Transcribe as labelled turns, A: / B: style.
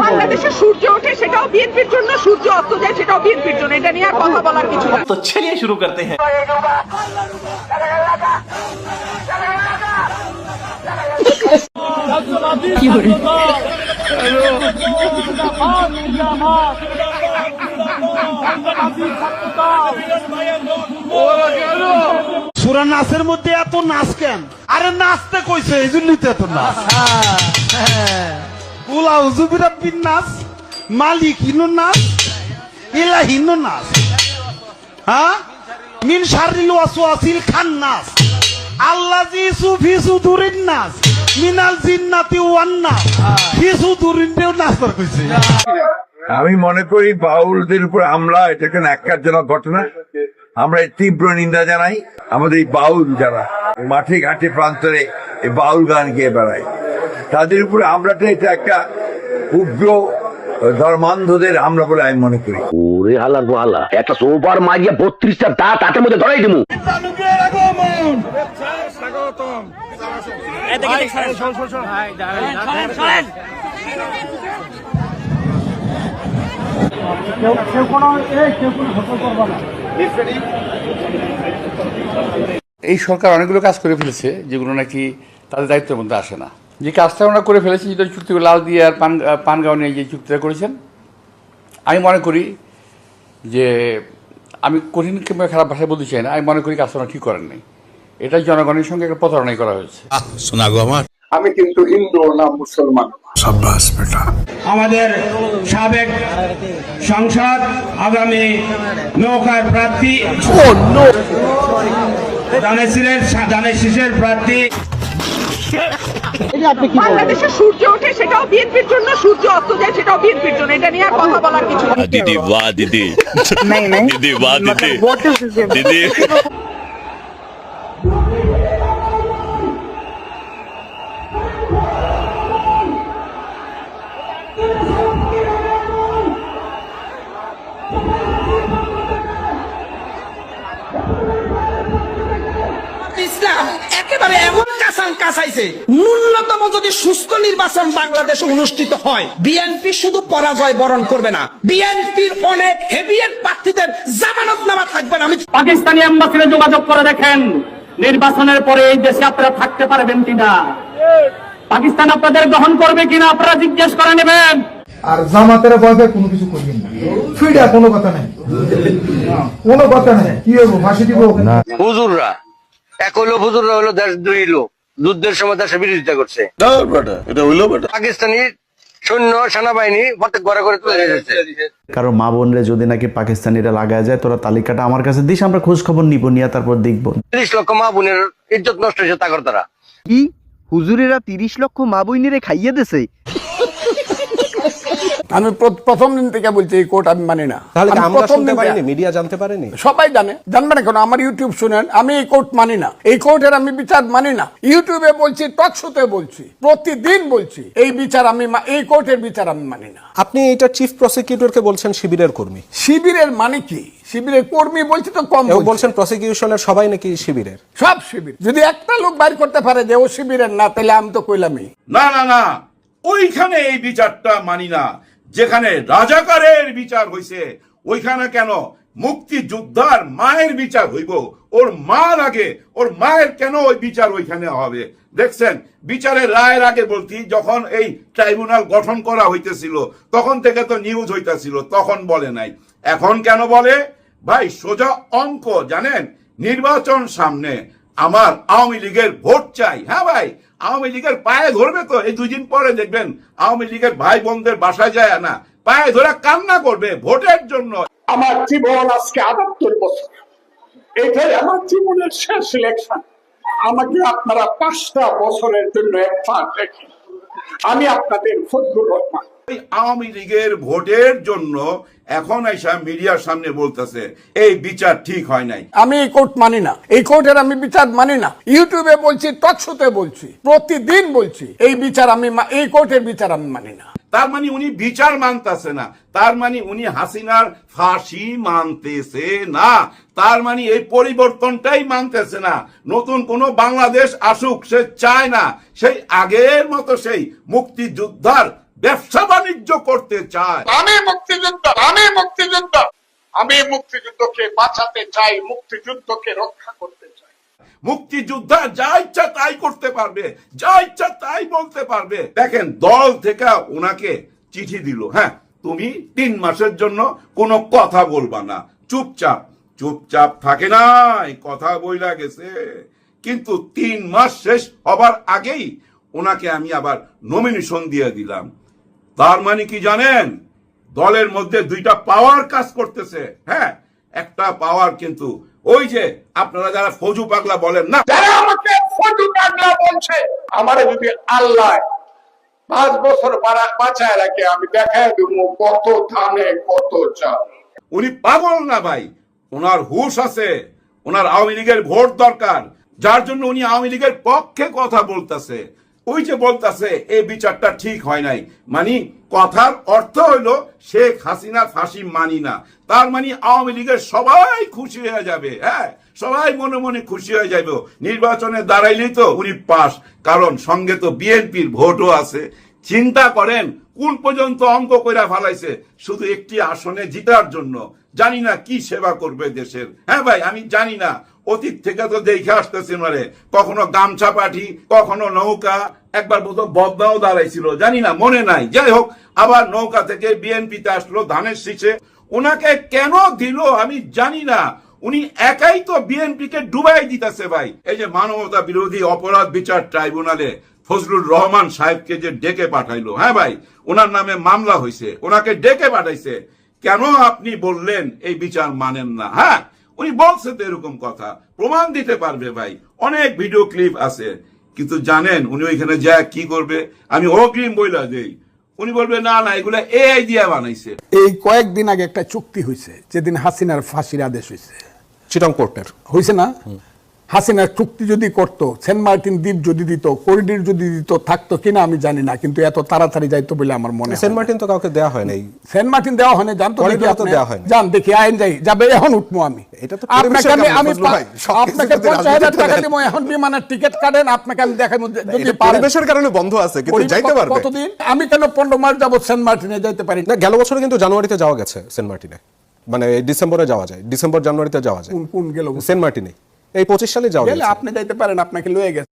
A: বাংলাদেশে সূর্য ওঠে সেটাও বিএনপির জন্য, সূর্য অস্ত যায় সেটাও বিএনপির জন্য, এটা নিয়ে কথা বলার কিছু না।
B: তো চলিয়ে শুরু করতে हैं।
C: সূরা নাসের মধ্যে এত নাচ কেন? আরে নাচতে কইছে এই জন্যই তো এত নাচ। উলাউযু বিরাব্বিন নাস, মালিকিনুন নাস, ইলাহিনুন নাস, হ্যাঁ, মিন শাররিল ওয়াসওয়াসিল খান্নাস, আল্লাযী ফি সুদুরিন নাস, মিনাল জিন্নাতি ওয়ান নাস, ফি সুদুরিন নাস কইছে।
D: আমি মনে করি বাউলদের উপর হামলা এটা কেন ন্যাক্কারজনক ঘটনা। আমরা তীব্র নিন্দা জানাই। আমাদের এই বাউল যারা মাঠে ঘাটে প্রান্তরে এই বাউল গান গেয়ে বেড়ায় তাদের উপরে হামলাটা এটা একটা উগ্র ধর্মান্ধদের হামলা বলে আমি মনে করি।
E: ওরে হালার গোহালা, একটা সোফার মারিয়া 32টা দাঁত হাতের মধ্যে ধরাই দেবো।
F: এই সরকার অনেকগুলো কাজ করে ফেলেছে যেগুলো নাকি তাদের দায়িত্বের মধ্যে আসে না। যে কাজটা ওনারা করে ফেলেছে, যেটা চুক্তি লাল দিয়ে আর পানগাঁও নিয়ে যে চুক্তিটা করেছেন, আমি মনে করি যে আমি কঠিন কিংবা খারাপ ভাষায় বলতে চাই না, আমি মনে করি কাজটা ঠিক করেন নাই। এটা জনগণের সঙ্গে একটা প্রতারণাই করা হয়েছে।
G: আমি কিন্তু হিন্দু না মুসলমান।
C: আমাদের সাবেক সংসদ আগামী নৌকার প্রার্থী, ধানের শীষের প্রার্থী।
A: বাংলাদেশে সূর্য ওঠে সেটাও বিএনপির জন্য, সূর্য অস্ত যায় সেটাও বিএনপির জন্য, এটা নিয়ে কথা বলার কিছু না।
E: দিদি বাহ দিদি, দিদি বাহ দিদি, দিদি
H: ইসলাম একেবারে এমন কাছাইছে, ন্যূনতম যদি সুস্থ নির্বাচন বাংলাদেশে অনুষ্ঠিত হয়, বিএনপি শুধু পরাজয় বরণ করবে না, বিএনপির অনেক হেভিয়েট প্রার্থীদের জামানতনামা থাকবে না।
I: পাকিস্তানি এম্বাসিতে যোগাযোগ করে দেখেন নির্বাচনের পরে এই দেশে আপনারা থাকতে পারবেন কিনা, পাকিস্তান আপনাদের গ্রহণ করবে কিনা আপনারা জিজ্ঞেস করে নেবেন।
J: আর জামাতের বয়সে কোনো কিছু করবেন না, ফিডা কোনো কথা নাই, কোনো কথা নাই। কি হবো, ফাঁসি দিব?
E: হুজুররা এক হইলো, হুজুররা হইলো দেশদ্রোহী লোক, যুদ্ধের সময় দেশের বিরোধিতা করছে। পাকিস্তানি সৈন্য সেনাবাহিনী প্রত্যেক ঘরে ঘরে তুলে দিয়েছে।
K: কারো মা বোনরে যদি নাকি পাকিস্তানিরা লাগায় যায়, তোরা তালিকাটা আমার কাছে দিস, আমরা খোঁজ খবর নিব, নিয়ে তারপর দেখবো।
E: 30 লক্ষ মা বোনের ইজ্জত নষ্ট হয়েছে তাগর দ্বারা।
L: কি হুজুরেরা 30 লক্ষ মা বোনেরে খাইয়ে দিছে?
F: আমি প্রথম দিন থেকে বলছি এই কোর্ট আমি মানি না।
G: মিডিয়া জানতে পারেনি,
F: সবাই জানবে না কেন? আমার ইউটিউব শুনেন, আমি এই কোর্ট মানি না, এই কোর্টের আমি বিচার মানি না। ইউটিউবে বলছি, টক শোতে বলছি, প্রতিদিন বলছি, এই বিচার আমি, এই কোর্টের বিচার আমি মানি না।
G: আপনি এটা চিফ প্রসিকিউটরকে বলছেন শিবিরের কর্মী।
F: শিবিরের মানে কি? শিবিরের কর্মী বলছি তো কম
G: বলছেন, প্রসিকিউশনের সবাই নাকি শিবিরের।
F: সব শিবির। যদি একটা লোক বাইর করতে পারে যে ও শিবিরের না, তাহলে আমি তো কইলামই
D: না না না, ওইখানে এই বিচারটা মানি না। যেখানে রাজাকারের বিচার হইছে ওইখানে কেন মুক্তিযোদ্ধার মায়ের বিচার হইব? ওর মা লাগে, ওর মায়ের কেন ওই বিচার ওইখানে হবে? দেখছেন, বিচারের রায়ের আগে বলতি, যখন এই ট্রাইব্যুনাল গঠন করা হইতেছিল তখন থেকে তো নিউজ হইতেছিল, তখন বলে নাই। এখন কেন বলে? ভাই সোজা অঙ্ক জানেন, নির্বাচন সামনে, আমার আওয়ামী লীগের ভোট চাই। হ্যাঁ ভাই, আওয়ামী লীগের পায়ে ধরবে তো। এই 2 দিন পরে দেখবেন আওয়ামী লীগের ভাই বোনদের বাসায় যায় না, পায়ে ধরে কান্না করবে ভোটের জন্য।
G: আমার জীবন আজকে 78 বছর, এটাই আমার জীবনের শেষ ইলেকশন। আমাকে আপনারা 5টা বছরের জন্য একবার দেখেন, আমি আপনাদের ফজলুর রহমান।
D: আওয়ামী লীগের ভোটের জন্য এখন এসে মিডিয়ার সামনে বলতেছে এই বিচার ঠিক হয় নাই।
F: আমি এই কোর্ট মানি না, এই কোর্টের আমি বিচার মানি না। ইউটিউবে বলছি, টক শোতে বলছি, প্রতিদিন বলছি, এই বিচার আমি, এই কোর্টের বিচার আমি মানি না।
D: তার মানে উনি বিচার মানতেছে না, তার মানে উনি হাসিনার ফাঁসি মানতেছে না, তার মানে এই পরিবর্তনটাই মানতেছে না। নতুন কোন বাংলাদেশ আসুক সে চায় না, সেই আগের মতো সেই মুক্তিযোদ্ধার ব্যবসা বাণিজ্য করতে চায়।
G: আমি মুক্তিযুদ্ধকে বাঁচাতে চাই, মুক্তিযুদ্ধকে রক্ষা করতে চাই।
D: মুক্তিযোদ্ধা যা ইচ্ছা তাই করতে পারবে, যা ইচ্ছা তাই বলতে পারবে। দেখেন, দল থেকে ওনাকে চিঠি দিল, হ্যাঁ তুমি 3 মাসের জন্য কোনো কথা বলবা না, চুপচাপ। চুপচাপ থাকে নাই, কথা বইলা গেছে। কিন্তু 3 মাস শেষ হবার আগেই ওনাকে আমি আবার নমিনেশন দিয়ে দিলাম। তার মানে কি জানেন, দলের মধ্যে 2টা পাওয়ার কাজ করতেছে। হ্যাঁ, একটা পাওয়ার কিন্তু ওই যে আপনারা যারা ফজু পাগলা বলেন না,
G: যারা আমাকে ফজু পাগলা বলছে, আমারে যদি আল্লাহ 5 বছর বাঁচায় রাখে, আমি দেখাই দেবো কত ধানে কত চাল।
D: উনি পাগল না ভাই, ওনার হুঁশ আছে। ওনার আওয়ামী লীগের ভোট দরকার, যার জন্য উনি আওয়ামী লীগের পক্ষে কথা বলতেছে। ওই যে বলতেছে এই বিচারটা ঠিক হয় নাই, মানে কথার অর্থ হইলো শেখ হাসিনার ফাঁসি মানি না। তার মানে আওয়ামী লীগের সবাই খুশি হয়ে যাবে, হ্যাঁ সবাই মনে মনে খুশি হয়ে যাবে। নির্বাচনে দাঁড়াইলেই তো উনি পাস, কারণ সঙ্গে তো বিএনপির ভোটও আছে। চিন্তা করেন কোন পর্যন্ত অঙ্ক কইরা ফালাইছে শুধু একটি আসনে জিতার জন্য। জানি না কি সেবা করবে দেশের। হ্যাঁ ভাই, আমি জানি না, অতীত থেকে তো দেখে আসতেছি মারে, কখনো গামছা পাঠি, কখনো নৌকা, একবার বোধহয় বদনাও দাঁড়াইছিল, জানি না, মনে নাই। যাই হোক, আবার নৌকা থেকে বিএনপিতে আসলো ধানের শীষে। ওনাকে কেন দিল আমি জানি না। উনি একাই তো বিএনপি কে ডুবাই দিতেছে ভাই। এই যে মানবতা বিরোধী অপরাধ বিচার ট্রাইব্যুনালে ফজলুর রহমান সাহেবকে যে ডেকে পাঠাইলো, হ্যাঁ ভাই, ওনার নামে মামলা হয়েছে, ওনাকে ডেকে পাঠাইছে। কেন আপনি বললেন এই বিচার মানেন না? হ্যাঁ, উনি বলছে তো এরকম কথা, প্রমাণ দিতে পারবে ভাই, অনেক ভিডিও ক্লিপ আছে। কিন্তু জানেন উনি ওইখানে যা কি করবে, আমি অগ্রিম বইলা দেই, উনি বলবে না না এগুলা এআই দিয়ে বানাইছে।
G: এই কয়েকদিন আগে একটা চুক্তি হয়েছে, যেদিন হাসিনার ফাঁসির আদেশ হয়েছে,
B: চিটাং কোর্টের
G: হয়েছে না? হাসিনার চুক্তি যদি করতো, সেন্ট মার্টিন দ্বীপ যদি দিত, করিডোর যদি দিত, থাকতো কিনা আমি জানি না, কিন্তু এত তাড়াতাড়ি যাইতো বলে আমার মনে হয়।
B: সেন্ট মার্টিন তো কাউকে দেওয়া হয় নাই।
G: সেন্ট মার্টিন দেওয়া হয় না, জানতো
B: দেওয়া হয় না।
G: জান দেখি আইন যাই যাবে, এখন উঠবো আমি।
B: এটা তো
G: আপনাকে আমি
B: ভাই,
G: আপনাকে 50,000 টাকা দিব, এখন বিমানের টিকিট কাটেন, আপনাকে আমি দেখাবো যদি পারেন।
B: পরিবেশের কারণে বন্ধ আছে, কিন্তু যাইতে পারবে।
G: কতদিন? আমি কেন 15 মাস যাবত সেন্ট মার্টিনে যাইতে পারি
B: না? গেল বছর কিন্তু জানুয়ারিতে যাওয়া গেছে সেন্ট মার্টিনে, মানে ডিসেম্বরে যাওয়া যায়, ডিসেম্বর জানুয়ারিতে যাওয়া যায়।
G: কোন গেল?
B: সেন্ট মার্টিনে এই 25 সালে যাওয়া
G: গেলে আপনি যাইতে পারেন, আপনাকে লয়ে গেছে।